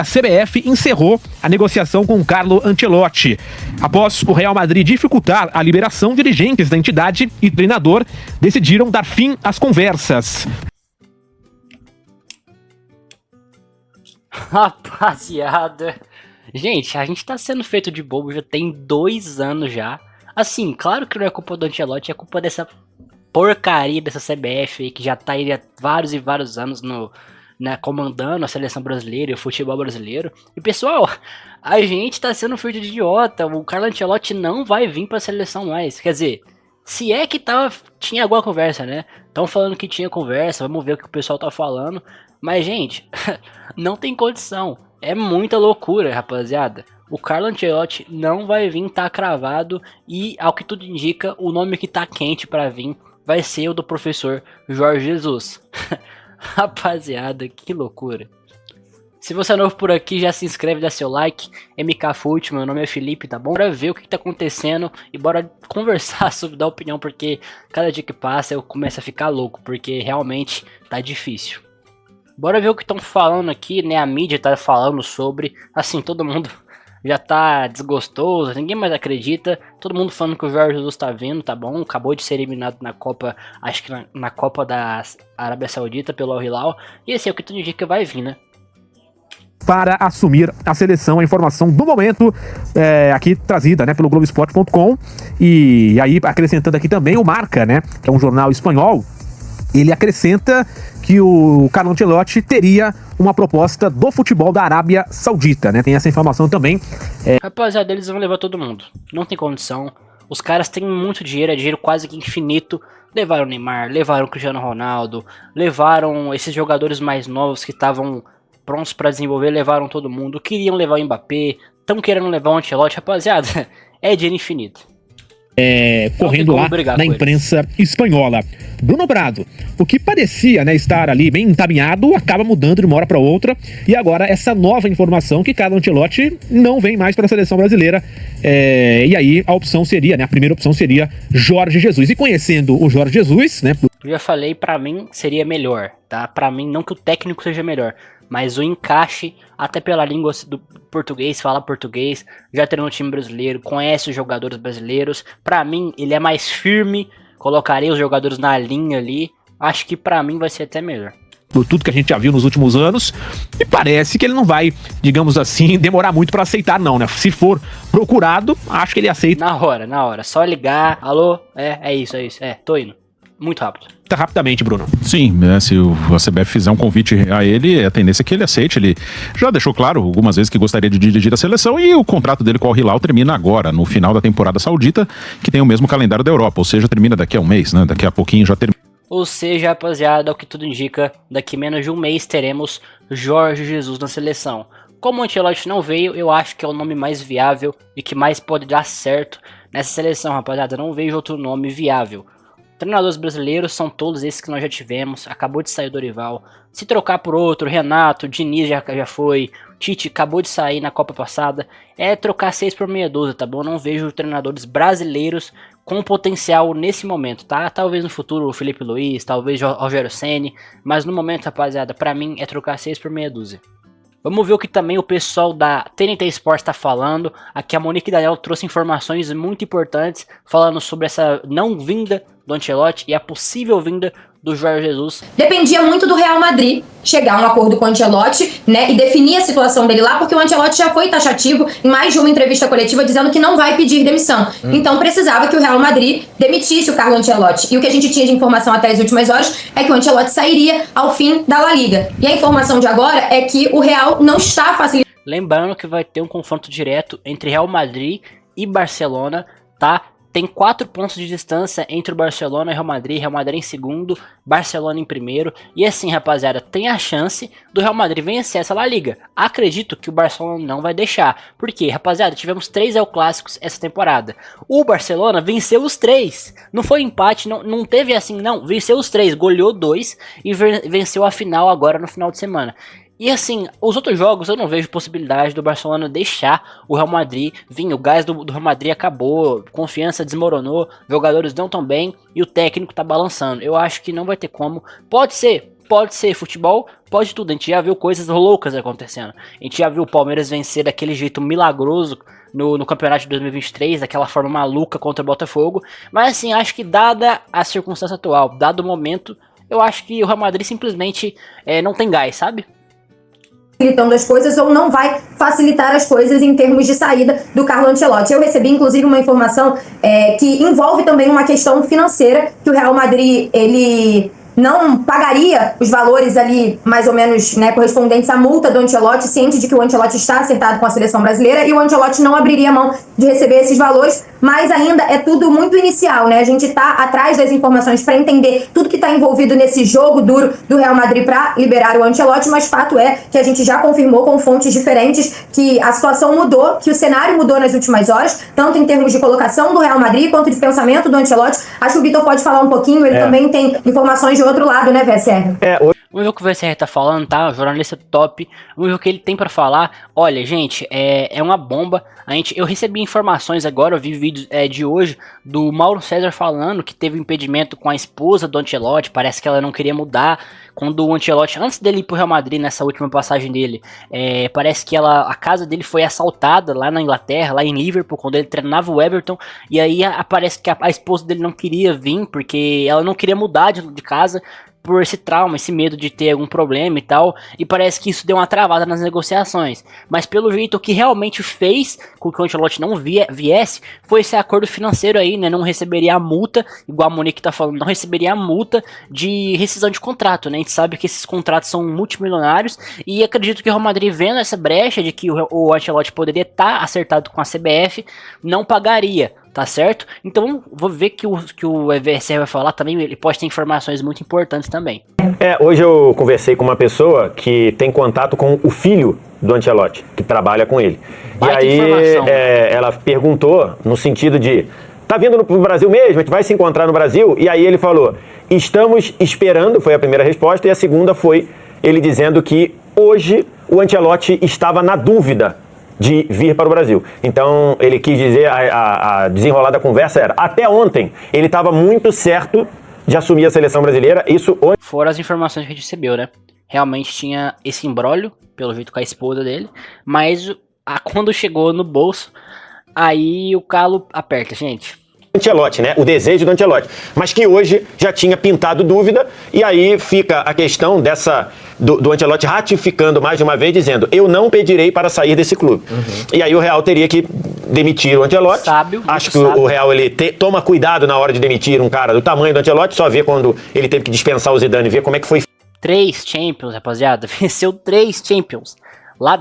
A CBF encerrou a negociação com Carlo Ancelotti. Após o Real Madrid dificultar a liberação, dirigentes da entidade e treinador decidiram dar fim às conversas. Rapaziada, gente, a gente tá sendo feito de bobo já tem 2 anos já. Assim, claro que não é culpa do Ancelotti, é culpa dessa porcaria dessa CBF aí que já tá aí há vários e vários anos comandando a seleção brasileira e o futebol brasileiro. E pessoal, a gente tá sendo feito de idiota. O Carlo Ancelotti não vai vir pra seleção mais. Quer dizer, se é que tinha alguma conversa, né? Estão falando que tinha conversa, vamos ver o que o pessoal tá falando. Mas, gente, não tem condição. É muita loucura, rapaziada. O Carlo Ancelotti não vai vir, tá cravado. E, ao que tudo indica, o nome que tá quente pra vir vai ser o do professor Jorge Jesus. Rapaziada, que loucura. Se você é novo por aqui, já se inscreve, dá seu like. MK Fute, meu nome é Felipe, tá bom? Bora ver o que tá acontecendo e bora conversar sobre dar opinião, porque cada dia que passa eu começo a ficar louco, porque realmente tá difícil. Bora ver o que estão falando aqui, né? A mídia tá falando sobre, assim, todo mundo já tá desgostoso, ninguém mais acredita. Todo mundo falando que o Jorge Jesus tá vindo, tá bom? Acabou de ser eliminado na Copa, acho que na Copa da Arábia Saudita pelo Al Hilal. E esse é o que tudo indica que vai vir, né? Para assumir a seleção, a informação do momento, aqui trazida, né, pelo Globoesporte.com. E aí, acrescentando aqui também o Marca, né, que é um jornal espanhol. Ele acrescenta que o Carlo Ancelotti teria uma proposta do futebol da Arábia Saudita, né? Tem essa informação também. Rapaziada, eles vão levar todo mundo. Não tem condição. Os caras têm muito dinheiro, é dinheiro quase que infinito. Levaram o Neymar, levaram o Cristiano Ronaldo, levaram esses jogadores mais novos que estavam prontos para desenvolver, levaram todo mundo. Queriam levar o Mbappé, estão querendo levar o Ancelotti. Rapaziada, é dinheiro infinito. Correndo lá na imprensa espanhola. Bruno Prado, o que parecia, né, estar ali bem encaminhado, acaba mudando de uma hora para outra, e agora essa nova informação que Carlo Ancelotti não vem mais para a seleção brasileira, e aí a opção seria, né, a primeira opção seria Jorge Jesus, e conhecendo o Jorge Jesus, né... Eu já falei, pra mim seria melhor, tá? Pra mim, não que o técnico seja melhor, mas o encaixe, até pela língua do português, fala português, já treinou no time brasileiro, conhece os jogadores brasileiros. Pra mim, ele é mais firme, colocaria os jogadores na linha ali. Acho que pra mim vai ser até melhor. Por tudo que a gente já viu nos últimos anos, e parece que ele não vai, digamos assim, demorar muito pra aceitar não, né? Se for procurado, acho que ele aceita. Na hora, só ligar, alô, é isso, tô indo. Muito rápido. Rapidamente, Bruno. Sim, né, se a CBF fizer um convite a ele, a tendência é que ele aceite. Ele já deixou claro algumas vezes que gostaria de dirigir a seleção, e o contrato dele com o Al Hilal termina agora, no final da temporada saudita, que tem o mesmo calendário da Europa, ou seja, termina daqui a um mês, né? Daqui a pouquinho já termina. Ou seja, rapaziada, o que tudo indica, daqui menos de um mês teremos Jorge Jesus na seleção. Como o Ancelotti não veio, eu acho que é o nome mais viável e que mais pode dar certo nessa seleção, rapaziada. Não vejo outro nome viável. Treinadores brasileiros são todos esses que nós já tivemos. Acabou de sair o Dorival. Se trocar por outro, Renato, Diniz já foi. Tite acabou de sair na Copa passada. É trocar 6 por meia dúzia, tá bom? Não vejo treinadores brasileiros com potencial nesse momento, tá? Talvez no futuro o Felipe Luiz, talvez o Rogério Ceni. Mas no momento, rapaziada, pra mim é trocar 6 por meia dúzia. Vamos ver o que também o pessoal da TNT Sports está falando. Aqui a Monique Daniel trouxe informações muito importantes falando sobre essa não vinda do Ancelotti e a possível vinda do Jorge Jesus. Dependia muito do Real Madrid chegar a um acordo com o Ancelotti, né, e definir a situação dele lá, porque o Ancelotti já foi taxativo em mais de uma entrevista coletiva dizendo que não vai pedir demissão. Então precisava que o Real Madrid demitisse o Carlo Ancelotti. E o que a gente tinha de informação até as últimas horas é que o Ancelotti sairia ao fim da La Liga. E a informação de agora é que o Real não está facilitando. Lembrando que vai ter um confronto direto entre Real Madrid e Barcelona, tá? Tem 4 pontos de distância entre o Barcelona e o Real Madrid em segundo, Barcelona em primeiro. E assim, rapaziada, tem a chance do Real Madrid vencer essa La Liga. Acredito que o Barcelona não vai deixar. Por quê? Rapaziada, tivemos 3 El Clássicos essa temporada. O Barcelona venceu os 3. Não foi empate, não teve assim, não. Venceu os 3, goleou 2 e venceu a final agora no final de semana. E assim, os outros jogos eu não vejo possibilidade do Barcelona deixar o Real Madrid vir. O gás do Real Madrid acabou, confiança desmoronou, jogadores não tão bem e o técnico tá balançando. Eu acho que não vai ter como. Pode ser pode ser futebol, pode tudo. A gente já viu coisas loucas acontecendo. A gente já viu o Palmeiras vencer daquele jeito milagroso no campeonato de 2023, daquela forma maluca contra o Botafogo. Mas assim, acho que dada a circunstância atual, dado o momento, eu acho que o Real Madrid simplesmente não tem gás, sabe? Facilitando as coisas ou não vai facilitar as coisas em termos de saída do Carlo Ancelotti. Eu recebi, inclusive, uma informação que envolve também uma questão financeira, que o Real Madrid, ele não pagaria os valores ali, mais ou menos, né, correspondentes à multa do Ancelotti, ciente de que o Ancelotti está acertado com a seleção brasileira, e o Ancelotti não abriria mão de receber esses valores, mas ainda é tudo muito inicial, né? A gente está atrás das informações para entender tudo que está envolvido nesse jogo duro do Real Madrid para liberar o Ancelotti, mas fato é que a gente já confirmou com fontes diferentes que a situação mudou, que o cenário mudou nas últimas horas, tanto em termos de colocação do Real Madrid quanto de pensamento do Ancelotti. Acho que o Vitor pode falar um pouquinho, ele também tem informações de outro lado, né, VSR? Vamos ver o que o VSR tá falando, tá? Jornalista top. Vamos ver o que ele tem pra falar. Olha, gente, é uma bomba. Eu recebi informações agora, eu vi vídeos de hoje do Mauro César falando que teve impedimento com a esposa do Ancelotti. Parece que ela não queria mudar. Quando o Ancelotti, antes dele ir pro Real Madrid, nessa última passagem dele, parece que a casa dele foi assaltada lá na Inglaterra, lá em Liverpool, quando ele treinava o Everton. E aí parece que a esposa dele não queria vir, porque ela não queria mudar de casa, por esse trauma, esse medo de ter algum problema e tal, e parece que isso deu uma travada nas negociações. Mas pelo jeito, o que realmente fez com que o Ancelotti não viesse foi esse acordo financeiro aí, né? Não receberia a multa, igual a Monique tá falando, não receberia a multa de rescisão de contrato, né? A gente sabe que esses contratos são multimilionários, e acredito que o Real Madrid, vendo essa brecha de que o Ancelotti poderia estar acertado com a CBF, não pagaria. Tá certo? Então, vou ver que o VSR vai falar também, ele pode ter informações muito importantes também. Hoje eu conversei com uma pessoa que tem contato com o filho do Ancelotti, que trabalha com ele. Baita e aí ela perguntou no sentido de, tá vindo pro Brasil mesmo? A gente vai se encontrar no Brasil? E aí ele falou, estamos esperando, foi a primeira resposta, e a segunda foi ele dizendo que hoje o Ancelotti estava na dúvida de vir para o Brasil. Então, ele quis dizer, a desenrolar da conversa era, até ontem, ele estava muito certo de assumir a seleção brasileira, isso hoje... Foram as informações que a gente recebeu, né? Realmente tinha esse imbróglio, pelo jeito com a esposa dele, mas quando chegou no bolso, aí o calo aperta, gente. Ancelotti, né? O desejo do Ancelotti. Mas que hoje já tinha pintado dúvida, e aí fica a questão do Ancelotti ratificando mais de uma vez, dizendo, eu não pedirei para sair desse clube. E aí o Real teria que demitir o Ancelotti. Acho que o Real ele toma cuidado na hora de demitir um cara do tamanho do Ancelotti, só vê quando ele teve que dispensar o Zidane, ver como é que foi. 3 Champions, rapaziada. Venceu 3 Champions. Lá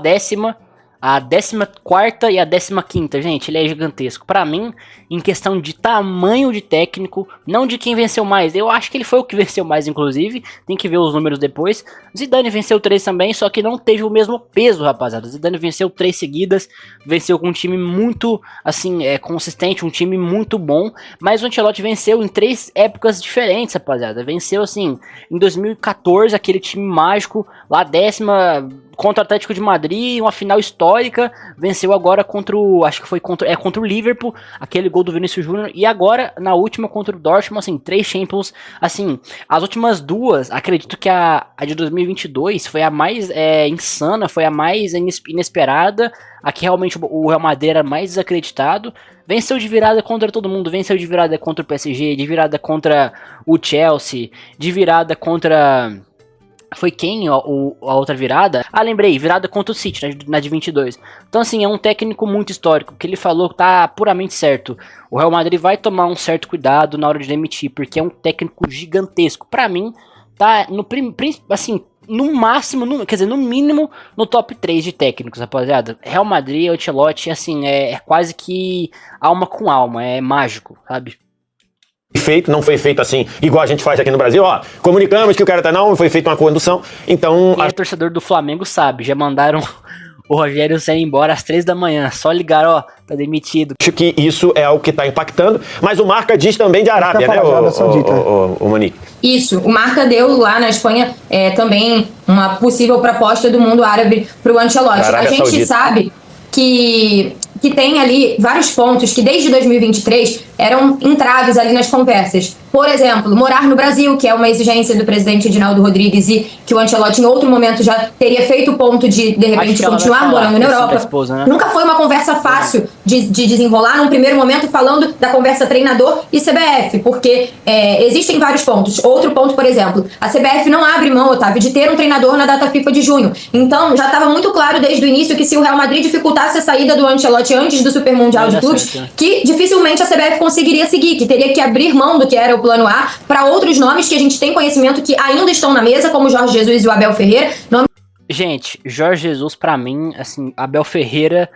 a 14ª e a 15ª, gente, ele é gigantesco. Pra mim, em questão de tamanho de técnico, não de quem venceu mais. Eu acho que ele foi o que venceu mais, inclusive. Tem que ver os números depois. Zidane venceu 3 também, só que não teve o mesmo peso, rapaziada. Zidane venceu 3 seguidas, venceu com um time muito, assim, consistente, um time muito bom. Mas o Ancelotti venceu em 3 épocas diferentes, rapaziada. Venceu, assim, em 2014, aquele time mágico, lá 10ª... contra o Atlético de Madrid, uma final histórica, venceu agora contra o o Liverpool, aquele gol do Vinícius Júnior, e agora na última contra o Dortmund, assim, 3 Champions, assim, as últimas 2, acredito que a de 2022 foi a mais insana, foi a mais inesperada, a que realmente o Real Madrid era mais desacreditado, venceu de virada contra todo mundo, venceu de virada contra o PSG, de virada contra o Chelsea, de virada contra... Foi quem a outra virada? Lembrei, virada contra o City, na de 22. Então assim, é um técnico muito histórico, que ele falou que tá puramente certo. O Real Madrid vai tomar um certo cuidado na hora de demitir, porque é um técnico gigantesco. Pra mim, tá no máximo, quer dizer, no mínimo, no top 3 de técnicos, rapaziada. Real Madrid, Ancelotti, assim, é quase que alma com alma, é mágico, sabe? Feito, não foi feito assim, igual a gente faz aqui no Brasil, comunicamos que o cara não, foi feita uma condução, então... Quem é torcedor do Flamengo sabe, já mandaram o Rogério Ceni embora às 3 da manhã, só ligaram, tá demitido. Acho que isso é algo que tá impactando, mas o Marca diz também de Arábia, né, o Monique? Isso, o Marca deu lá na Espanha também uma possível proposta do mundo árabe pro Ancelotti. A gente sabe que que tem ali vários pontos que desde 2023 eram entraves ali nas conversas. Por exemplo, morar no Brasil, que é uma exigência do presidente Edinaldo Rodrigues e que o Ancelotti em outro momento já teria feito o ponto de repente, continuar morando na Europa. Esposa, né? Nunca foi uma conversa fácil de desenrolar num primeiro momento falando da conversa treinador e CBF, porque existem vários pontos. Outro ponto, por exemplo, a CBF não abre mão, Otávio, de ter um treinador na data FIFA de junho. Então, já estava muito claro desde o início que se o Real Madrid dificultasse a saída do Ancelotti antes do Super Mundial de Clubes, que dificilmente a CBF conseguiria seguir, que teria que abrir mão do que era o plano A para outros nomes que a gente tem conhecimento que ainda estão na mesa, como o Jorge Jesus e o Abel Ferreira. Gente, Jorge Jesus, pra mim, assim, Abel Ferreira,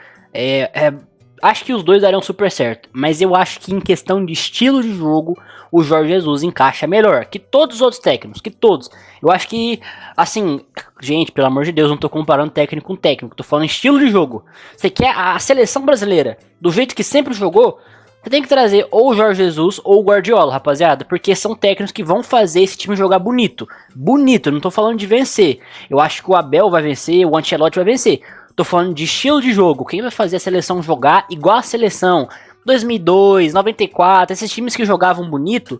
acho que os dois dariam super certo, mas eu acho que em questão de estilo de jogo, o Jorge Jesus encaixa melhor que todos os outros técnicos, que todos. Eu acho que, assim, gente, pelo amor de Deus, não tô comparando técnico com técnico, tô falando estilo de jogo. Você quer a seleção brasileira do jeito que sempre jogou? Você tem que trazer ou o Jorge Jesus ou o Guardiola, rapaziada, porque são técnicos que vão fazer esse time jogar bonito. Bonito, não tô falando de vencer. Eu acho que o Abel vai vencer, o Ancelotti vai vencer. Tô falando de estilo de jogo. Quem vai fazer a seleção jogar igual a seleção 2002, 94, esses times que jogavam bonito,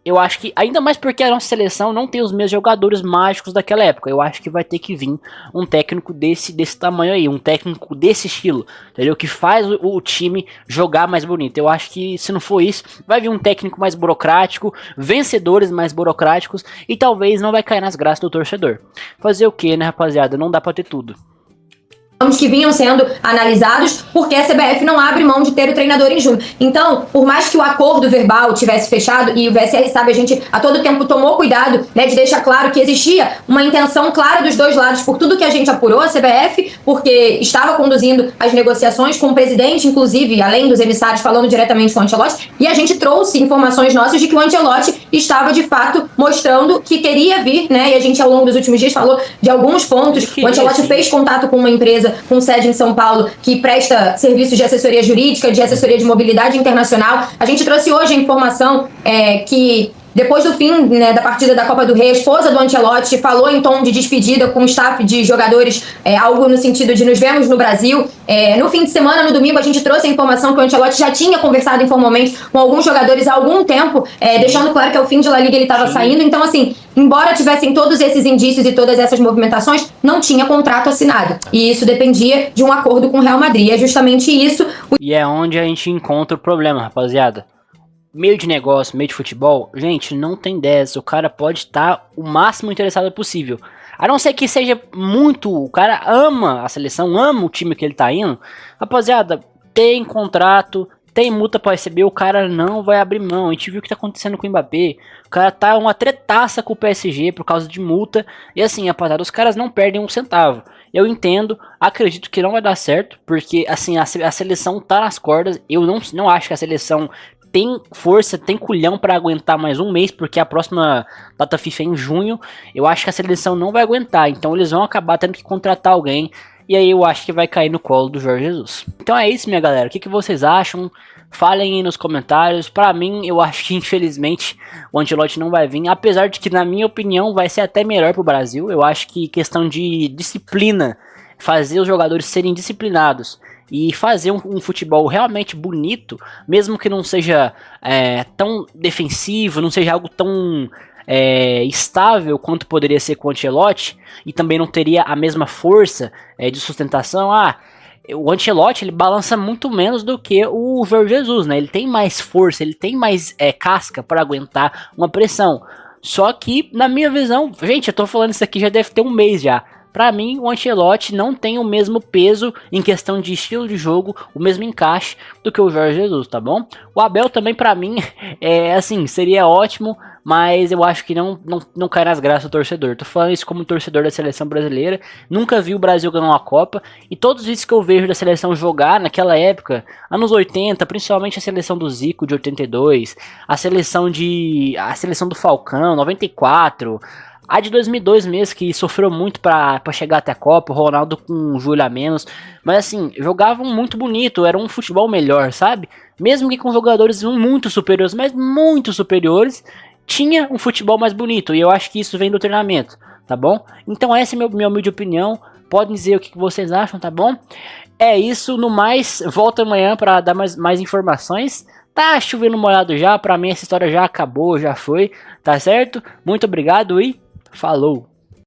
eu acho que, ainda mais porque a nossa seleção não tem os mesmos jogadores mágicos daquela época, eu acho que vai ter que vir um técnico desse tamanho aí, um técnico desse estilo, entendeu? Que faz o time jogar mais bonito. Eu acho que, se não for isso, vai vir um técnico mais burocrático, vencedores mais burocráticos, e talvez não vai cair nas graças do torcedor. Fazer o que, né, rapaziada? Não dá pra ter tudo. Que vinham sendo analisados, porque a CBF não abre mão de ter o treinador em junho. Então, por mais que o acordo verbal tivesse fechado, e o VSR sabe, a gente a todo tempo tomou cuidado, né, de deixar claro que existia uma intenção clara dos dois lados, por tudo que a gente apurou, a CBF, porque estava conduzindo as negociações com o presidente, inclusive, além dos emissários, falando diretamente com o Ancelotti, e a gente trouxe informações nossas de que o Ancelotti estava, de fato, mostrando que queria vir, né, e a gente, ao longo dos últimos dias, falou de alguns pontos. O Ancelotti fez contato com uma empresa com sede em São Paulo, que presta serviços de assessoria jurídica, de assessoria de mobilidade internacional. A gente trouxe hoje a informação que, depois do fim, né, da partida da Copa do Rei, a esposa do Ancelotti falou em tom de despedida com o staff de jogadores, algo no sentido de nos vemos no Brasil. No fim de semana, no domingo, a gente trouxe a informação que o Ancelotti já tinha conversado informalmente com alguns jogadores há algum tempo, deixando claro que ao fim de La Liga ele estava saindo. Então, assim, embora tivessem todos esses indícios e todas essas movimentações, não tinha contrato assinado. E isso dependia de um acordo com o Real Madrid. É justamente isso. E é onde a gente encontra o problema, rapaziada. Meio de negócio, meio de futebol, gente, não tem 10. O cara pode estar o máximo interessado possível. A não ser que seja muito... O cara ama a seleção, ama o time que ele tá indo. Rapaziada, tem contrato, tem multa pra receber, o cara não vai abrir mão. A gente viu o que tá acontecendo com o Mbappé. O cara tá uma tretaça com o PSG por causa de multa. E assim, rapaziada, os caras não perdem um centavo. Eu entendo, acredito que não vai dar certo, porque assim, a seleção tá nas cordas. Eu não acho que a seleção tem força, tem culhão para aguentar mais um mês, porque a próxima data FIFA é em junho. Eu acho que a seleção não vai aguentar, então eles vão acabar tendo que contratar alguém, e aí eu acho que vai cair no colo do Jorge Jesus. Então é isso, minha galera, o que vocês acham? Falem aí nos comentários. Pra mim, eu acho que infelizmente o Ancelotti não vai vir, apesar de que, na minha opinião, vai ser até melhor pro Brasil. Eu acho que questão de disciplina, fazer os jogadores serem disciplinados e fazer um futebol realmente bonito, mesmo que não seja tão defensivo, não seja algo tão estável quanto poderia ser com o Ancelotti, e também não teria a mesma força de sustentação. O Ancelotti, ele balança muito menos do que o Jorge Jesus, né? Ele tem mais força, ele tem mais casca para aguentar uma pressão. Só que, na minha visão, gente, eu tô falando isso aqui já deve ter um mês já. Pra mim, o Ancelotti não tem o mesmo peso em questão de estilo de jogo, o mesmo encaixe do que o Jorge Jesus, tá bom? O Abel também, pra mim, assim, seria ótimo, mas eu acho que não cai nas graças do torcedor. Tô falando isso como torcedor da seleção brasileira, nunca vi o Brasil ganhar uma Copa, e todos os vídeos que eu vejo da seleção jogar naquela época, anos 80, principalmente a seleção do Zico de 82, a seleção do Falcão, 94... A de 2002 mesmo, que sofreu muito pra chegar até a Copa, o Ronaldo com um joelho a menos. Mas assim, jogavam muito bonito, era um futebol melhor, sabe? Mesmo que com jogadores muito superiores, mas muito superiores, tinha um futebol mais bonito. E eu acho que isso vem do treinamento, tá bom? Então essa é a minha humilde opinião. Podem dizer o que vocês acham, tá bom? É isso, no mais, volta amanhã pra dar mais informações. Tá chovendo molhado já, pra mim essa história já acabou, já foi, tá certo? Muito obrigado e falou!